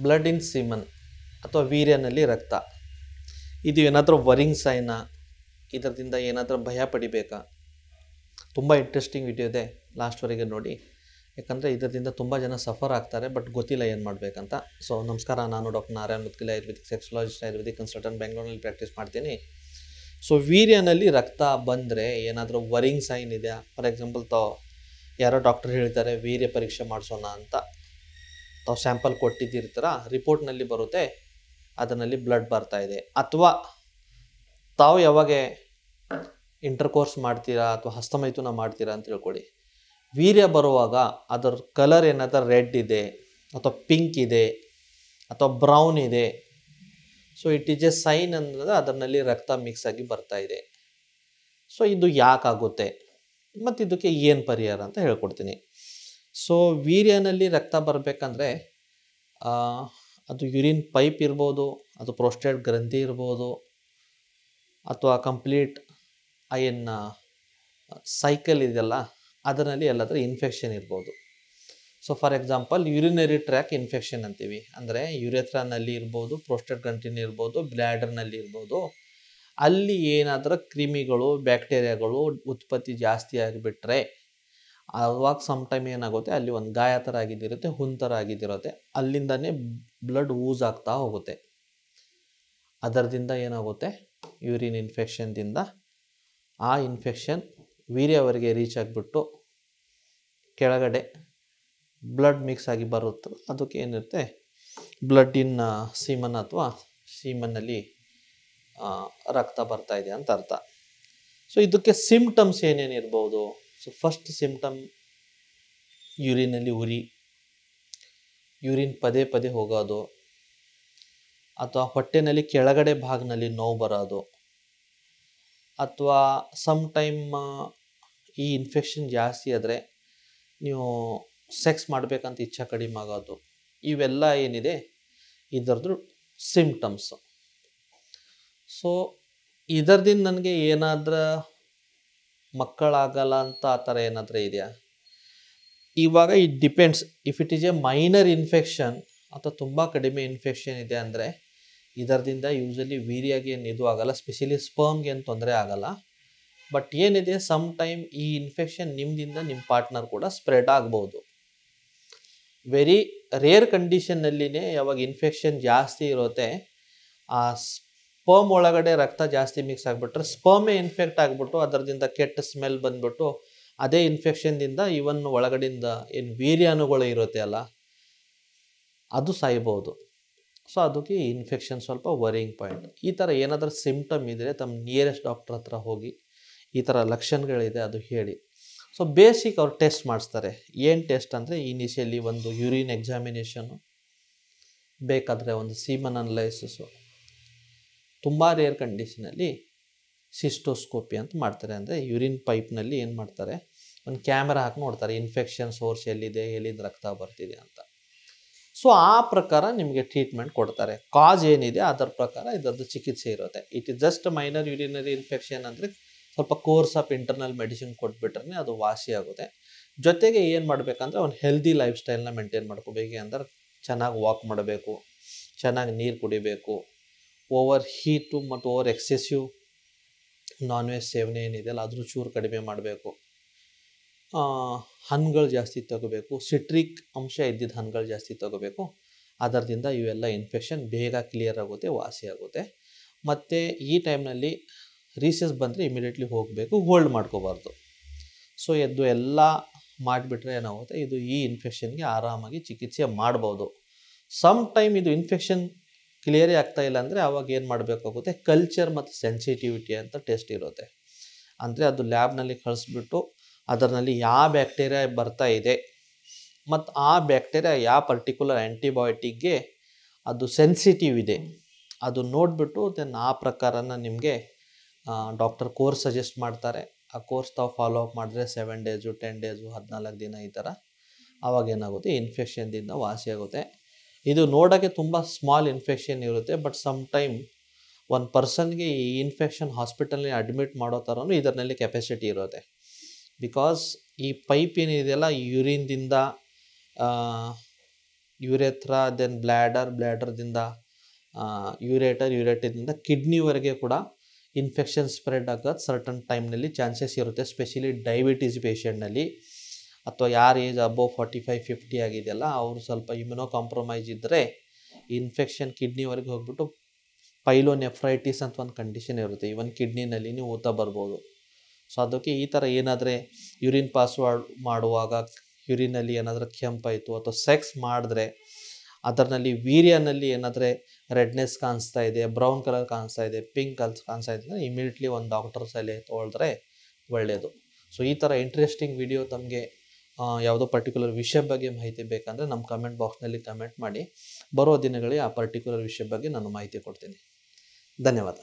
Blood in semen ಅಥವಾ ವೀರ್ಯನಲ್ಲಿ ರಕ್ತ, ಇದು ಏನಾದರೂ ವರಿಂಗ್ ಸೈನಾ, ಇದರಿಂದ ಏನಾದರೂ ಭಯ ಪಡಿಬೇಕಾ? ತುಂಬ ಇಂಟ್ರೆಸ್ಟಿಂಗ್ ವಿಡಿಯೋ ಇದೆ, ಲಾಸ್ಟ್ವರೆಗೆ ನೋಡಿ. ಯಾಕಂದರೆ ಇದರಿಂದ ತುಂಬ ಜನ ಸಫರ್ ಆಗ್ತಾರೆ, ಬಟ್ ಗೊತ್ತಿಲ್ಲ ಏನು ಮಾಡಬೇಕಂತ. ಸೊ ನಮಸ್ಕಾರ, ನಾನು doctor Narayan Moudgil, Ayurvedic sexologist, Ayurvedic consultant, ಬೆಂಗಳೂರಲ್ಲಿ ಪ್ರಾಕ್ಟೀಸ್ ಮಾಡ್ತೀನಿ. ಸೊ ವೀರ್ಯನಲ್ಲಿ ರಕ್ತ ಬಂದರೆ ಏನಾದರೂ ವರಿಂಗ್ ಸೈನ್ ಇದೆಯಾ? ಫಾರ್ ಎಕ್ಸಾಂಪಲ್ ಯಾರೋ ಡಾಕ್ಟರ್ ಹೇಳ್ತಾರೆ ವೀರ್ಯ ಪರೀಕ್ಷೆ ಮಾಡಿಸೋಣ ಅಂತ, ತಾವು ಸ್ಯಾಂಪಲ್ ಕೊಟ್ಟಿದ್ದಿರ್ತೀರ, ರಿಪೋರ್ಟ್ನಲ್ಲಿ ಬರುತ್ತೆ ಅದರಲ್ಲಿ ಬ್ಲಡ್ ಬರ್ತಾ ಇದೆ. ಅಥವಾ ತಾವು ಯಾವಾಗ ಇಂಟರ್ಕೋರ್ಸ್ ಮಾಡ್ತೀರಾ ಅಥವಾ ಹಸ್ತಮೈಥುನ ಮಾಡ್ತೀರಾ ಅಂತ ತಿಳ್ಕೊಳ್ಳಿ, ವೀರ್ಯ ಬರುವಾಗ ಅದರ ಕಲರ್ ಏನಾದರೂ ರೆಡ್ ಇದೆ ಅಥವಾ ಪಿಂಕ್ ಇದೆ ಅಥವಾ ಬ್ರೌನ್ ಇದೆ, so it is a sign ಅಂದರೆ ಅದರಲ್ಲಿ ರಕ್ತ ಮಿಕ್ಸ್ ಆಗಿ ಬರ್ತಾ ಇದೆ. ಸೊ ಇದು ಯಾಕಾಗುತ್ತೆ ಮತ್ತು ಇದಕ್ಕೆ ಏನು ಪರಿಹಾರ ಅಂತ ಹೇಳ್ಕೊಡ್ತೀನಿ. ಸೊ ವೀರ್ಯನಲ್ಲಿ ರಕ್ತ ಬರಬೇಕಂದ್ರೆ ಅದು ಯೂರಿನ್ ಪೈಪ್ ಇರ್ಬೋದು, ಅದು ಪ್ರೋಸ್ಟೇಟ್ ಗ್ರಂಥಿ ಇರ್ಬೋದು, ಅಥವಾ ಕಂಪ್ಲೀಟ್ ಏನು ಸೈಕಲ್ ಇದೆಯಲ್ಲ ಅದರಲ್ಲಿ ಎಲ್ಲಾದರೂ ಇನ್ಫೆಕ್ಷನ್ ಇರ್ಬೋದು. So for example urinary track infection ಅಂತೀವಿ, ಅಂದರೆ ಯುರೆಥ್ರಾನಲ್ಲಿ ಇರ್ಬೋದು, ಪ್ರೋಸ್ಟೇಟ್ ಗ್ರಂಥಿನಲ್ಲಿ ಇರ್ಬೋದು, ಬ್ಲ್ಯಾಡರ್ನಲ್ಲಿ ಇರ್ಬೋದು. ಅಲ್ಲಿ ಏನಾದರೂ ಕ್ರಿಮಿಗಳು, ಬ್ಯಾಕ್ಟೀರಿಯಾಗಳು ಉತ್ಪತ್ತಿ ಜಾಸ್ತಿ ಆಗಿಬಿಟ್ರೆ ಆವಾಗ ಸಮ್ಟೈಮ್ ಏನಾಗುತ್ತೆ, ಅಲ್ಲಿ ಒಂದು ಗಾಯ ಥರ ಆಗಿದ್ದಿರುತ್ತೆ, ಹುನ್ ಥರ ಆಗಿದ್ದಿರುತ್ತೆ, ಅಲ್ಲಿಂದನೇ ಬ್ಲಡ್ ಊಸ್ ಆಗ್ತಾ ಹೋಗುತ್ತೆ. ಅದರದಿಂದ ಏನಾಗುತ್ತೆ, ಯೂರಿನ್ ಇನ್ಫೆಕ್ಷನ್ದಿಂದ ಆ ಇನ್ಫೆಕ್ಷನ್ ವೀರ್ಯವರೆಗೆ ರೀಚ್ ಆಗಿಬಿಟ್ಟು ಕೆಳಗಡೆ ಬ್ಲಡ್ ಮಿಕ್ಸ್ ಆಗಿ ಬರುತ್ತೆ. ಅದಕ್ಕೆ ಏನಿರುತ್ತೆ, ಬ್ಲಡ್ ಇನ್ ಸೀಮನ್ ಅಥವಾ ಸೀಮನ್ನಲ್ಲಿ ರಕ್ತ ಬರ್ತಾ ಇದೆ ಅಂತ ಅರ್ಥ. ಸೊ ಇದಕ್ಕೆ ಸಿಮ್ಟಮ್ಸ್ ಏನೇನಿರ್ಬೋದು? ಸೊ ಫಸ್ಟ್ ಸಿಮ್ಟಮ್, ಯೂರಿನಲ್ಲಿ ಉರಿ, ಯೂರಿನ್ ಪದೇ ಪದೇ ಹೋಗೋದು, ಅಥವಾ ಹೊಟ್ಟೆನಲ್ಲಿ ಕೆಳಗಡೆ ಭಾಗದಲ್ಲಿ ನೋವು ಬರೋದು, ಅಥವಾ ಸಮ್ಟೈಮ್ ಈ ಇನ್ಫೆಕ್ಷನ್ ಜಾಸ್ತಿ ಆದರೆ ನೀವು ಸೆಕ್ಸ್ ಮಾಡಬೇಕಂತ ಇಚ್ಛೆ ಕಡಿಮೆ ಆಗೋದು. ಇವೆಲ್ಲ ಏನಿದೆ ಇದರದ್ದು ಸಿಮ್ಟಮ್ಸು. ಸೊ ಇದರದಿಂದ ನನಗೆ ಏನಾದರೂ ಮಕ್ಕಳಾಗಲ್ಲ ಅಂತ ಆ ಥರ ಏನಾದರೂ ಇದೆಯಾ? ಇವಾಗ it depends. If it is A minor infection ಅಥವಾ ತುಂಬ ಕಡಿಮೆ ಇನ್ಫೆಕ್ಷನ್ ಇದೆ ಅಂದರೆ ಇದರಿಂದ ಯೂಶಲಿ ವೀರ್ಯಾಗೆ ಏನು ಇದು ಆಗಲ್ಲ, ಸ್ಪೆಷಲಿ ಸ್ಪರ್ಮ್ಗೆ ಏನು ತೊಂದರೆ ಆಗಲ್ಲ. ಬಟ್ ಏನಿದೆ, ಸಮ್ ಟೈಮ್ ಈ ಇನ್ಫೆಕ್ಷನ್ ನಿಮ್ಮಿಂದ ನಿಮ್ಮ ಪಾರ್ಟ್ನರ್ ಕೂಡ ಸ್ಪ್ರೆಡ್ ಆಗ್ಬೋದು. ವೆರಿ ರೇರ್ ಕಂಡೀಷನ್ನಲ್ಲಿನೇ ಯಾವಾಗ ಇನ್ಫೆಕ್ಷನ್ ಜಾಸ್ತಿ ಇರುತ್ತೆ, ಆ ಸ್ಪರ್ಮ್ ಒಳಗಡೆ ರಕ್ತ ಜಾಸ್ತಿ ಮಿಕ್ಸ್ ಆಗಿಬಿಟ್ರೆ ಸ್ಪರ್ಮೇ ಇನ್ಫೆಕ್ಟ್ ಆಗಿಬಿಟ್ಟು ಅದರಿಂದ ಕೆಟ್ಟ ಸ್ಮೆಲ್ ಬಂದ್ಬಿಟ್ಟು ಅದೇ ಇನ್ಫೆಕ್ಷನ್ದಿಂದ ಇವನ್ ಒಳಗಡೆಯಿಂದ ಏನು ವೀರ್ಯಾಣುಗಳು ಇರುತ್ತೆ ಅಲ್ಲ, ಅದು ಸಾಯ್ಬೋದು. ಸೊ ಅದಕ್ಕೆ ಇನ್ಫೆಕ್ಷನ್ ಸ್ವಲ್ಪ ವರಿಂಗ್ ಪಾಯಿಂಟ್. ಈ ಥರ ಏನಾದರೂ ಸಿಮ್ಟಮ್ ಇದ್ದರೆ ತಮ್ಮ ನಿಯರೆಸ್ಟ್ ಡಾಕ್ಟರ್ ಹತ್ರ ಹೋಗಿ ಈ ಥರ ಲಕ್ಷಣಗಳಿದೆ ಅದು ಹೇಳಿ. ಸೊ ಬೇಸಿಕ್ ಅವ್ರು ಟೆಸ್ಟ್ ಮಾಡಿಸ್ತಾರೆ. ಏನು ಟೆಸ್ಟ್ ಅಂದರೆ, ಇನಿಷಿಯಲಿ ಒಂದು ಯೂರಿನ್ ಎಕ್ಸಾಮಿನೇಷನು, ಬೇಕಾದರೆ ಒಂದು ಸೀಮನ್ ಅನಲೈಸಿಸು, ತುಂಬ ರೇರ್ ಕಂಡೀಷನಲ್ಲಿ ಸಿಸ್ಟೋಸ್ಕೋಪಿ ಅಂತ ಮಾಡ್ತಾರೆ. ಅಂದರೆ ಯೂರಿನ್ ಪೈಪ್ನಲ್ಲಿ ಏನು ಮಾಡ್ತಾರೆ, ಒಂದು ಕ್ಯಾಮೆರಾ ಹಾಕಿ ನೋಡ್ತಾರೆ ಇನ್ಫೆಕ್ಷನ್ ಸೋರ್ಸ್ ಎಲ್ಲಿದೆ, ಎಲ್ಲಿಂದ ರಕ್ತ ಬರ್ತಿದೆ ಅಂತ. ಸೊ ಆ ಪ್ರಕಾರ ನಿಮಗೆ ಟ್ರೀಟ್ಮೆಂಟ್ ಕೊಡ್ತಾರೆ. ಕಾಸ್ ಏನಿದೆ ಅದರ ಪ್ರಕಾರ ಇದರದ್ದು ಚಿಕಿತ್ಸೆ ಇರುತ್ತೆ. It is just minor urinary infection ಅಂದರೆ ಸ್ವಲ್ಪ ಕೋರ್ಸ್ ಆಫ್ ಇಂಟರ್ನಲ್ ಮೆಡಿಸಿನ್ ಕೊಟ್ಬಿಟ್ರೆ ಅದು ವಾಸಿ ಆಗುತ್ತೆ. ಜೊತೆಗೆ ಏನು ಮಾಡಬೇಕಂದ್ರೆ ಒಂದು ಹೆಲ್ದಿ ಲೈಫ್ ಸ್ಟೈಲ್ನ ಮೇಂಟೈನ್ ಮಾಡ್ಕೋಬೇಕು. ಅಂದರೆ ಚೆನ್ನಾಗಿ ವಾಕ್ ಮಾಡಬೇಕು, ಚೆನ್ನಾಗಿ ನೀರು ಕುಡಿಬೇಕು, ಓವರ್ ಹೀಟು ಮತ್ತು ಓವರ್ ಎಕ್ಸೆಸಿವ್ ನಾನ್ ವೆಜ್ ಸೇವನೆ ಏನಿದೆಯಲ್ಲ ಅದ್ರ ಚೂರು ಕಡಿಮೆ ಮಾಡಬೇಕು. ಹಣ್ಣುಗಳು ಜಾಸ್ತಿ ತಗೋಬೇಕು, ಸಿಟ್ರಿಕ್ ಅಂಶ ಇದ್ದಿದ್ದು ಹಣ್ಣುಗಳು ಜಾಸ್ತಿ ತಗೋಬೇಕು. ಅದರಿಂದ ಇವೆಲ್ಲ ಇನ್ಫೆಕ್ಷನ್ ಬೇಗ ಕ್ಲಿಯರ್ ಆಗುತ್ತೆ, ವಾಸಿ ಆಗುತ್ತೆ. ಮತ್ತು ಈ ಟೈಮ್ನಲ್ಲಿ ರೀಸಸ್ ಬಂದರೆ ಇಮಿಡಿಯೇಟ್ಲಿ ಹೋಗಬೇಕು, ಹೋಲ್ಡ್ ಮಾಡ್ಕೋಬಾರ್ದು. ಸೊ ಎದ್ದು ಎಲ್ಲ ಮಾಡಿಬಿಟ್ರೆ ಏನಾಗುತ್ತೆ, ಇದು ಈ ಇನ್ಫೆಕ್ಷನ್ಗೆ ಆರಾಮಾಗಿ ಚಿಕಿತ್ಸೆ ಮಾಡ್ಬೋದು. ಸಮ್ ಟೈಮ್ ಇದು ಇನ್ಫೆಕ್ಷನ್ ಕ್ಲಿಯರೇ ಆಗ್ತಾ ಇಲ್ಲ ಅಂದರೆ ಆವಾಗ ಏನು ಮಾಡಬೇಕಾಗುತ್ತೆ, ಕಲ್ಚರ್ ಮತ್ತು ಸೆನ್ಸಿಟಿವಿಟಿ ಅಂತ ಟೆಸ್ಟ್ ಇರುತ್ತೆ. ಅಂದರೆ ಅದು ಲ್ಯಾಬ್ನಲ್ಲಿ ಕಳಿಸ್ಬಿಟ್ಟು ಅದರಲ್ಲಿ ಯಾವ ಬ್ಯಾಕ್ಟೀರಿಯಾ ಬರ್ತಾ ಇದೆ ಮತ್ತು ಆ ಬ್ಯಾಕ್ಟೀರಿಯಾ ಯಾವ ಪರ್ಟಿಕ್ಯುಲರ್ ಆ್ಯಂಟಿಬಯೋಟಿಕ್ಗೆ ಅದು ಸೆನ್ಸಿಟಿವ್ ಇದೆ ಅದು ನೋಡಿಬಿಟ್ಟು ದೆನ್ ಆ ಪ್ರಕಾರನ ನಿಮಗೆ ಡಾಕ್ಟರ್ ಕೋರ್ಸ್ ಸಜೆಸ್ಟ್ ಮಾಡ್ತಾರೆ. ಆ ಕೋರ್ಸ್ ತಾವು ಫಾಲೋ ಅಪ್ ಮಾಡಿದ್ರೆ 7 ಡೇಸು 10 ಡೇಸು 14 ದಿನ ಈ ಥರ, ಆವಾಗ ಏನಾಗುತ್ತೆ, ಇನ್ಫೆಕ್ಷನ್ದಿಂದ ವಾಸಿ ಆಗುತ್ತೆ. ಇದು ನೋಡೋಕ್ಕೆ ತುಂಬ ಸ್ಮಾಲ್ ಇನ್ಫೆಕ್ಷನ್ ಇರುತ್ತೆ, ಬಟ್ ಸಮ್ ಟೈಮ್ ಒಂದು ಪರ್ಸನ್ಗೆ ಈ ಇನ್ಫೆಕ್ಷನ್ ಹಾಸ್ಪಿಟಲ್ನಲ್ಲಿ ಅಡ್ಮಿಟ್ ಮಾಡೋ ಥರನೂ ಇದರಲ್ಲಿ ಕೆಪಾಸಿಟಿ ಇರುತ್ತೆ. ಬಿಕಾಸ್ ಈ ಪೈಪ್ ಏನಿದೆಯಲ್ಲ ಯೂರಿನ್ದಿಂದ ಯುರೆಥ್ರಾ, ದೆನ್ ಬ್ಲ್ಯಾಡರ್ದಿಂದ ಯುರೇಟದಿಂದ ಕಿಡ್ನಿವರೆಗೆ ಕೂಡ ಇನ್ಫೆಕ್ಷನ್ ಸ್ಪ್ರೆಡ್ ಆಗೋದು ಸರ್ಟನ್ ಟೈಮ್ನಲ್ಲಿ ಚಾನ್ಸಸ್ ಇರುತ್ತೆ. ಸ್ಪೆಷಲಿ ಡಯಾಬಿಟೀಸ್ ಪೇಷಂಟ್ನಲ್ಲಿ ಅಥವಾ ಯಾರು ಏಜ್ ಅಬೋವ್ 45-50 ಆಗಿದೆಯಲ್ಲ ಅವರು ಸ್ವಲ್ಪ ಇಮ್ಯುನೋ ಕಾಂಪ್ರಮೈಸ್ ಇದ್ದರೆ ಇನ್ಫೆಕ್ಷನ್ ಕಿಡ್ನಿವರೆಗೆ ಹೋಗ್ಬಿಟ್ಟು ಪೈಲೋನೆಫ್ರೈಟಿಸ್ ಅಂತ ಒಂದು ಕಂಡೀಷನ್ ಇರುತ್ತೆ. ಇವನ್ ಕಿಡ್ನಿನಲ್ಲಿ ನೀವು ಊತ ಬರ್ಬೋದು. ಸೊ ಅದಕ್ಕೆ ಈ ಥರ ಏನಾದರೆ ಯೂರಿನ್ ಪಾಸ್ ಮಾಡುವಾಗ ಯೂರಿನಲ್ಲಿ ಏನಾದರೂ ಕೆಂಪಾಯಿತು ಅಥವಾ ಸೆಕ್ಸ್ ಮಾಡಿದ್ರೆ ಅದರಲ್ಲಿ ವೀರ್ಯನಲ್ಲಿ ಏನಾದರೆ ರೆಡ್ನೆಸ್ ಕಾಣಿಸ್ತಾ ಇದೆ, ಬ್ರೌನ್ ಕಲರ್ ಕಾಣಿಸ್ತಾ ಇದೆ, ಪಿಂಕ್ ಕಲರ್ ಕಾಣಿಸ್ತಾ ಇದೆ ಅಂದರೆ ಇಮಿಡಿಯೇಟ್ಲಿ ಒಂದು ಡಾಕ್ಟರ್ ಸಲಹೆ ತೊಗೊಳಿದ್ರೆ ಒಳ್ಳೆಯದು. ಸೊ ಈ ಥರ ಇಂಟ್ರೆಸ್ಟಿಂಗ್ ವಿಡಿಯೋ ತಮಗೆ ಯಾವುದೋ ಪರ್ಟಿಕ್ಯುಲರ್ ವಿಷಯ ಬಗ್ಗೆ ಮಾಹಿತಿ ಬೇಕಂದರೆ ನಮ್ಮ ಕಮೆಂಟ್ ಬಾಕ್ಸ್ನಲ್ಲಿ ಕಮೆಂಟ್ ಮಾಡಿ. ಬರೋ ದಿನಗಳಿಗೆ ಆ ಪರ್ಟಿಕ್ಯುಲರ್ ವಿಷಯ ಬಗ್ಗೆ ನಾನು ಮಾಹಿತಿ ಕೊಡ್ತೀನಿ. ಧನ್ಯವಾದ.